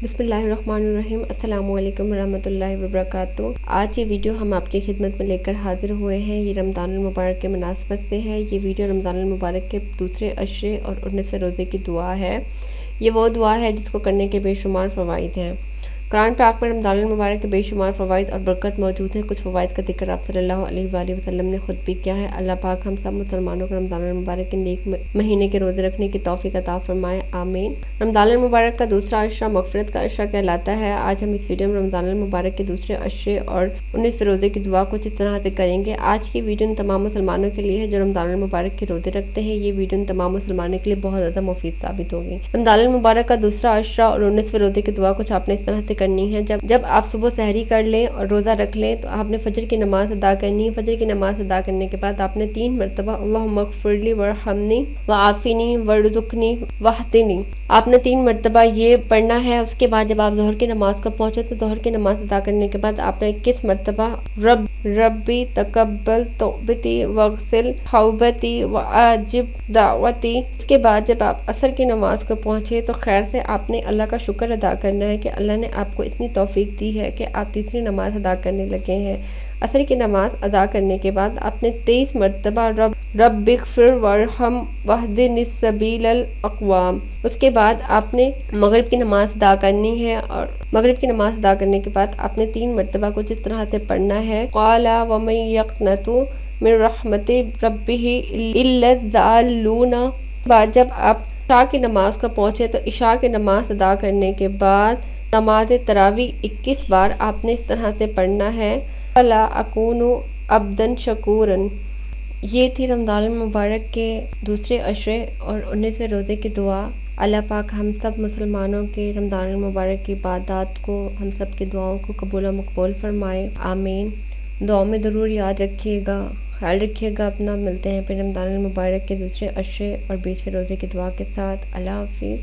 بسم اللہ الرحمن الرحیم۔ السلام علیکم ورحمۃ اللہ وبرکاتہ۔ آج یہ ویڈیو ہم آپ کی خدمت میں لے کر حاضر ہوئے ہیں۔ یہ رمضان المبارک کے مناسبت سے ہے۔ یہ ویڈیو رمضان المبارک کے دوسرے عشرے اور 19 روزے کی دعا ہے۔ یہ وہ دعا ہے جس کو کرنے کے بے شمار فوائد ہیں۔ قرآن پاک میں رمضان المبارک کے بے شمار فوائد اور برکت موجود ہیں۔ کچھ فوائد کا ذکر آپ صلی اللہ علیہ وآلہ وسلم نے خود بھی کیا ہے۔ اللہ پاک ہم سب مسلمانوں کو رمضان المبارک کے نیک مہینے کے روزے رکھنے کی توفیق عطا فرمائے، آمین۔ رمضان المبارک کا دوسرا عشرہ مغفرت کا عشرہ کہلاتا ہے۔ آج ہم اس ویڈیو میں رمضان المبارک کے دوسرے عشرے اور 19 روزے کی دعا کچھ اس طرح سے کریں گے۔ آج کی ویڈیو ان تمام مسلمانوں کے لیے ہے جو رمضان المبارک کے روزے رکھتے ہیں۔ یہ ویڈیو ان تمام مسلمانوں کے لیے بہت زیادہ مفید ثابت ہوگی۔ رمضان المبارک کا دوسرا عشرہ اور 19 روزے کی دعا کچھ آپ نے اس طرح سے کرنی ہے۔ جب آپ صبح سحری کر لیں اور روزہ رکھ لیں تو آپ نے فجر کی نماز ادا کرنی ہے۔ فجر کی نماز ادا کرنے کے بعد آپ نے 3 مرتبہ اللہم اغفر لی وارحمنی وعافنی وارزقنی واہدنی، آپ نے 3 مرتبہ یہ پڑھنا ہے۔ اس کے بعد جب آپ ظہر کی نماز کو پہنچے تو ظہر کی نماز ادا کرنے کے بعد آپ نے 21 مرتبہ ربی تقبل توبتی واغسل حوبتی واجب دعوتی۔ اس کے بعد جب آپ عصر کی نماز کو پہنچے تو خیر سے آپ نے اللہ کا شکر ادا کرنا ہے کہ اللہ نے آپ کو اتنی توفیق دی ہے کہ آپ تیسری نماز ادا کرنے لگے ہیں۔ عصر کی نماز ادا کرنے کے بعد آپ نے 23 مرتبہ رب اغفر وارحم واہدنی السبیل الاقوام۔ اس کے بعد آپ نے مغرب کی نماز ادا کرنی ہے اور مغرب کی نماز ادا کرنے کے بعد آپ نے 3 مرتبہ کچھ اس طرح سے پڑھنا ہے، قال ومن یقنط من رحمت ربہ الا الضالون۔ بعد جب آپ عشاء کی نماز کو پہنچے تو عشاء کی نماز ادا کرنے کے بعد نماز تراویح 21 بار آپ نے اس طرح سے پڑھنا ہے، فلا اکون عبدا شکورا۔ یہ تھی رمضان المبارک کے دوسرے عشرے اور 19 روزے کی دعا۔ اللہ پاک ہم سب مسلمانوں کے رمضان المبارک کی عبادات کو، ہم سب کی دعاؤں کو قبول و مقبول فرمائے، آمین۔ دعاؤں میں ضرور یاد رکھیے گا، خیال رکھیے گا اپنا۔ ملتے ہیں پھر رمضان المبارک کے دوسرے عشرے اور 20 روزے کی دعا کے ساتھ۔ اللہ حافظ۔